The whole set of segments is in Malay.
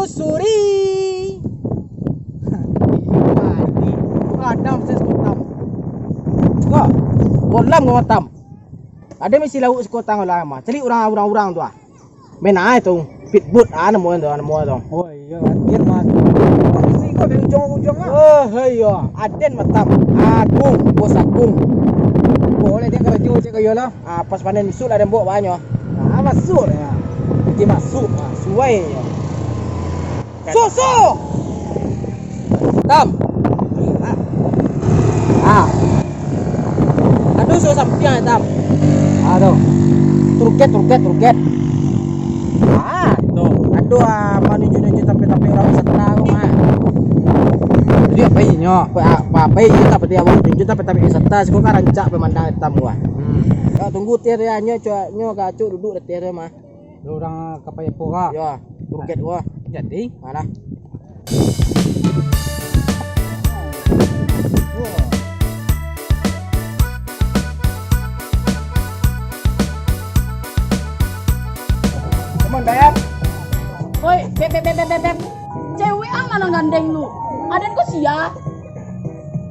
telusuri. Kadang saya sekotang. Kok, bolam ngomong tam. Ada mesti lauk sekotang lama. Celi orang tu ah. Main air tu, pitbull nama tu. Oh iya, adir mas. Mesti kau dari ujung ah. Oh iya, aden matam. Agung, bos agung. Boleh dia kalau jauh cek kau lah. Pas panen misuk ada mbok banyak. Masuk ya. Dia masuk, suai. So. Tam. Aduh, so sampian tam. Aduh. Turket. Tuh. Aduh, menuju tapi orang setelah mah. Jadi apa ini? Apa ini tapi dia awak tunjuk tapi wisata sih kok rancak pemandang hitam gua. Tunggu tiarnya nyo kacuk duduk di tiarnya mah. Orang kapaya poha. Ya, turket gua. Jadi Mana? Teman Dayan. Woi, beb. Cewek mana gandeng lu? Aden kok sia?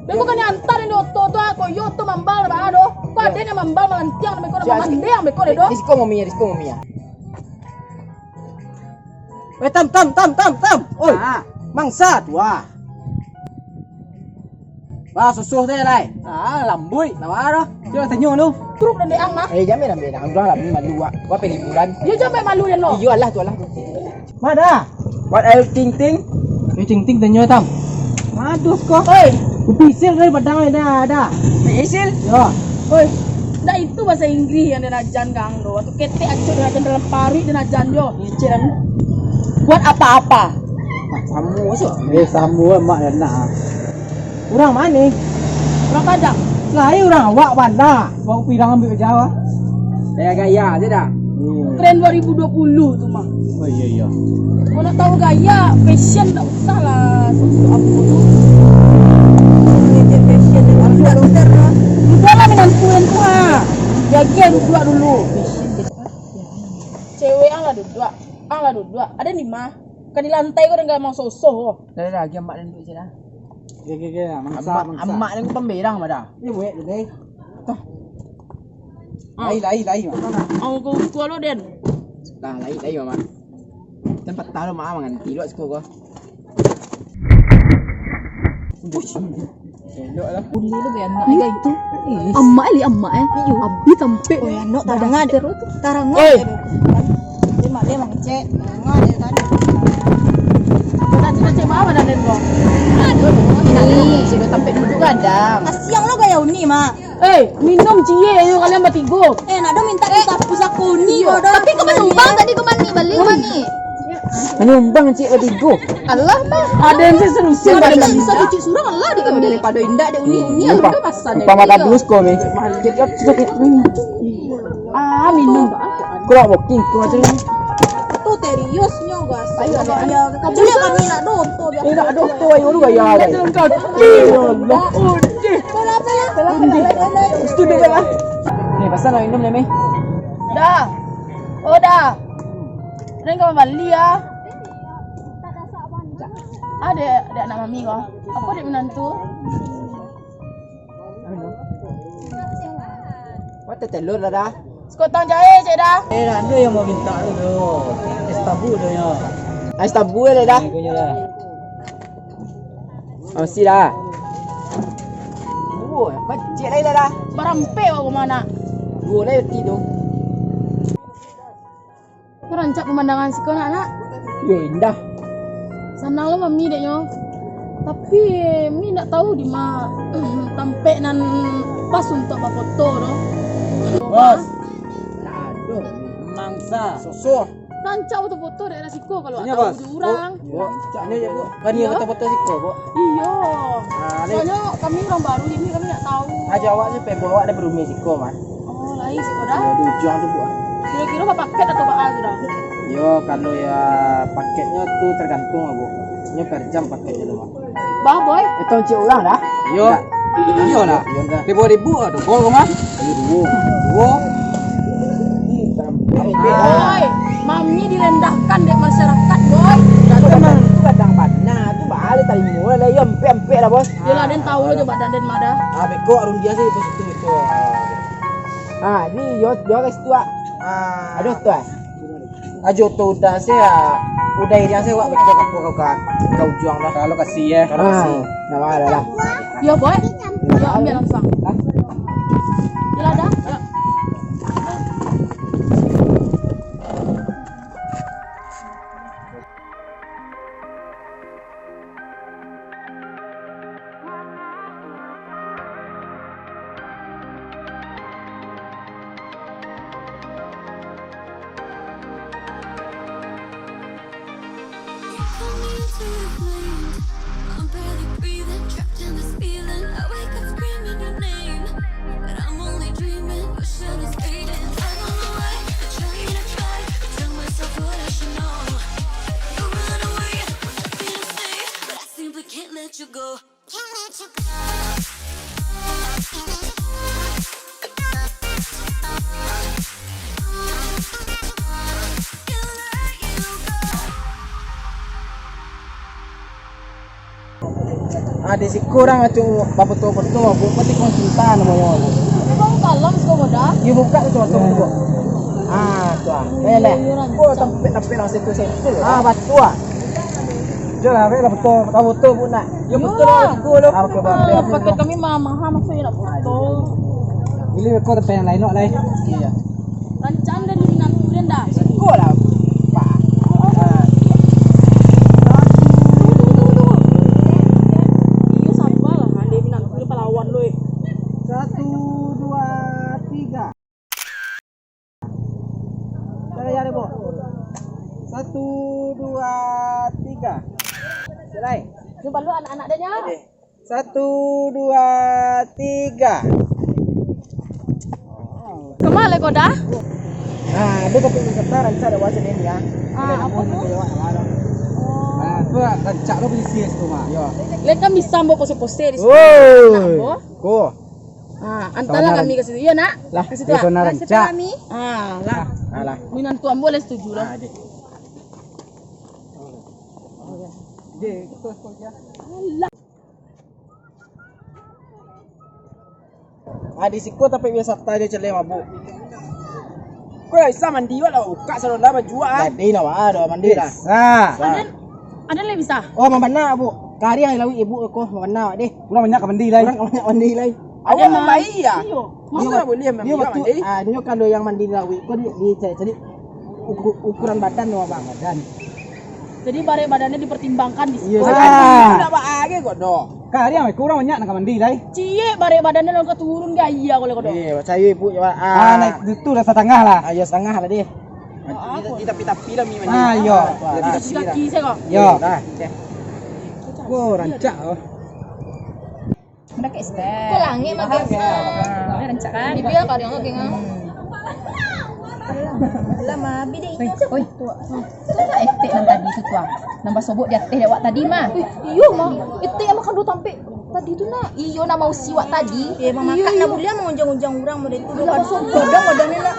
Dia bukan antarin do to aku yo to mambal ba do. Kok aden yang mambal melantiang me ko mandeng me ko do. Disko momia. Weh tam. Oi. Mangsa tua. Wah, susuh teh lai. lambui. Nawa ro. Dia tanya lu. Truk dan deang mah. Jamai dah beda. Orang lah malu ah. Gua liburan. Dia jamai malu dan lo. Iyo Allah tu Allah. Mana? What are you ting? Ting tanya tam. Aduh kok. Oi, Upisil dari padang ada. Isil? Ya. oi. Dah itu bahasa Inggris yang dinajan kang do. Atau ketek acur dinajan dalam pari dinajan yo. Ciran. Buat apa-apa? Samu so. Samu mak dan nak. Orang mana? Orang Padang. Lai orang awak banda. Kau pirang ambil ke Jawa. Gaya aja dah. Tren 2020 tu mah. Oh iya. Kau nak tahu gaya, fashion tak usah lah. Susu apa tu? Fashion dan udah lah. Udah lah menantuin tu ah. Jaga duduk dulu. Cewek anglah duduk. Ada 5. Kan di lantai kau dah mau sosoh. Dah lagi mak dan duduk je dah. Gaya mangsa. Amak dan pemberang pada. Ni buat deh. Lai mak. Kau lo Den. Dah lai mak. Tempat tahu mak mangan tilok seko gua. Elok lah. Uli lu biar nak aja itu. Emak Iyo. Abi tampe. Oh ya, nok taranga deh. Taranga. Dia mak dia mangcek. Taranga dia tadi. Cita-cita apa dah Den kau? Aduh, Ini sih tampe duduk kadang. kasiang lo gaya uni, Mak. Minum cie ayo kalian bertiga. Nak ada minta pusaka uni. Tapi kau menumpang tadi kau mani balik kau mani. Menyumbang cik bertiga. Allah mah. Ada yang serusin Ada pada bisa cuci surang Allah di kami daripada indah dia uni. Iya, udah masa deh. Umpama tak bus kau ni. Minum. Kau nak walking kau macam ni. Tuh serius nyo gas. Ayo gaya. Kabunya kami nak dom tuh biar. Nak aduh tu ayo lu gaya kan. Allah. Studio lah. Ni pasal nak minum ni meh. Dah. Oh dah. Neng kau balik ya. Ada anak mami kau. Apa dia menantu? What telur lah dah. Sekotang jahe cik dah. Ada yang mau minta tu. Estabu tu ya. Ais tabu lah dah. Kau dah. Mesti dah. Oh, kecil lagi dah. Barampe kau mana? Dua lah roti tu. Kau rancak pemandangan si kau nak. Yo indah. Senang lah mami deknya. Tapi mi nak tahu di mana tampe nan pas untuk buat foto tu. Bos. Aduh, mangsa. Susu. Rancak foto-foto daerah siko kalau Sini, tahu Bos. di orang. Bo, cak ni je. Kan dia foto-foto si kau, Bo. Iya. Ni Soalnya kami orang baru ini kami nak tahu. aja awak je pe bawa ada berumi si kau mah. Oh, lain sih kau dah. Ya dujang tu, Bu. Kira-kira apa paket atau apa sudah? Yo, kalau ya paketnya tu tergantung, Bu. Nya per jam paketnya tu, Mak. Bah boy. Itu cik orang dah. Yo. Iyo nak. Yo dah. Ribu ada. Kau mah? Ayo dua. Boy, mami direndahkan dek masyarakat boy. Kau dah bos. Yalah Den tahu lo coba Dan mada. Ah beko arun dia sih bos itu. Ah, ni yo guys tua. Aduh tua. Ajo tu udah saya udah ini saya wak beko kau juang dah. Kalau kasih ya. Kalau kasih. Nama ada lah. Yo boy. Yo ambil langsung. Yalah dah. Yo. I'm barely breathing, trapped in this feeling. I wake up screaming your name, but I'm only dreaming. Wishing it's fading. I don't know why. I'm trying to try to tell myself what I should know. You run away, want me to stay, but I simply can't let you go. Can't let you go. Ada si kurang macam betul bu pasti konsultan namanya bu. Bang kalam kau muda. You buka tu betul bu. Tuah. Lele. Oh tapi nang situ. Betul. Jangan betul. Tahu betul bu nak. Ya betul aku lu. Okey bang. Pakai kami mahal maksudnya nak betul. Ini kau tapi yang lain nak lain. Iya. Rancang dan minat dan dah. Kau lah. Pak. Iya sabar lah. Ande minat kulit pelawan lu. 1 2 3. Ya bu. 1 2 3. Selai. Jumpa lu anak-anak dia nya. 1 2 3. Kemana kau dah? Dia tapi sekitaran saya ada wajan ini ya. Apa tu? Ah, tu rancak lo beli situ mah. Yo. Leka bisa mau pose-pose di situ. Woi. Ko. Antara kami ke situ. Iya nak? Lah, Ke situ. itu na rancak. Lah. Alah. Minan tuan boleh setuju lah. Di siko tapi biasa tanya cele mabuk. Kau bisa mandi wala uka salonda baju ah. Jadi nak ada mandi lah. Ada lebih bisa. Oh mamana bu. Kari yang lawi ibu ko mamana deh. Kurang banyak mandi lain. Orang banyak mandi lagi. Ada mai ya? Masa boleh mandi mandi. Dia kalau yang mandi lawi ko di jadi ukuran badan sama bang badan. Jadi bare badannya dipertimbangkan di situ. Tidak bahagia kok doh. Kari yang kurang banyak nak mandi lain. Cie bare badannya langsung turun gak iya kalau kau. Iya, saya ibu ya. Naik itu dah setengah lah. Ayo setengah lah deh. Kita tapi lah mi mandi. Yo. Kaki saya kok. Yo. Dah. Ko rancak oh. Udah kayak step. Kok langit mah biasa. Udah rancak kan. Dia kali yang lagi Lama bida itu. Oi, sudah efek nang tadi tu tuah. Nambah sobok dia teh lewat tadi mah. Iyo mah. Itu yang makan dua tampik. Tadi tu nak. Iyo nak mau siwak tadi. Mama makan nak boleh mengunjang-unjang orang model itu. Godong-godongnya nak.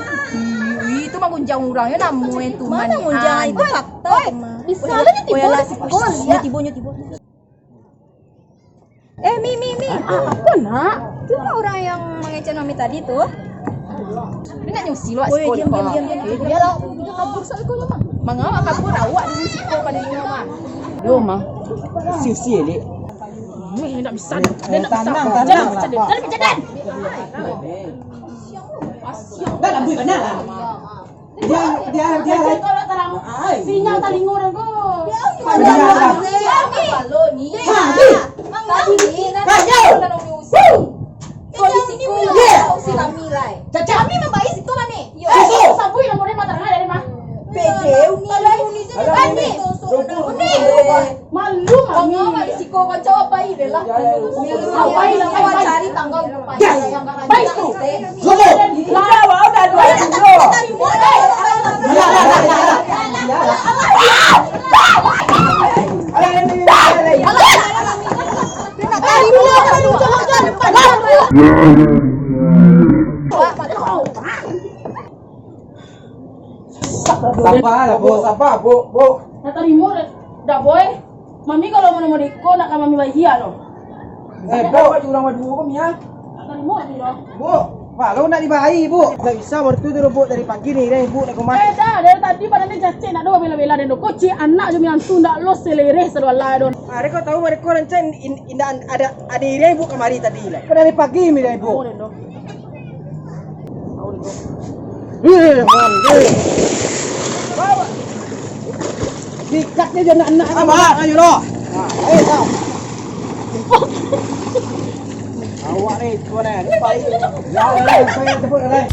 Itu mah gunjang orangnya namu itu Mana mengunjang itu fakta. Bisa lah tiba si bos. Tibo. Mi. Apa nak? Itu orang yang mengecek Mami tadi tuh. Dia nak nyusi luak Woi, sekolah. diam. Dia lah. Dia kabur sa ko mah. Mangawak kabur awak di sini sekolah pada dia mah. Yo mah. Siu ni. Dia nak bisa. Dia nak bisa. Tanang. Jangan bicara. Dah lah bui benar lah. Dia Kalau terang sinyal talingo dan ko. Kalau ni. Si kami lai. Kami membaik situ mana? Sabui lah model mata dari mah. Malu mami. Di siko kacau apa ini lah. Apa ini lah Cari tanggal depan. Baik tu. Lawa udah dua kilo. Sabar, Bu. Natarimo dah boy. Mami kalau mau deko nak mami bayi hiya no. Bu, curang madu kok ya? Terima aja dah. Bu, Pak, lo nak dibayi, Bu. Enggak bisa mertu tu Bu dari pagi ni dah Bu nak kemana? Dah dari tadi pada ni cacing nak doa bela-bela dan koci anak je miantu nak lo selereh selawala don. Mereka tahu mereka rencana indah ada iri Ibu kemari tadi lah. Dari pagi mi dah Ibu. Oh den do. Bawa. Dikatnya je anak-anak. Apa? Ayo lo. Ayo tau. Awak ni tuan ni. Ya, saya sebut dah.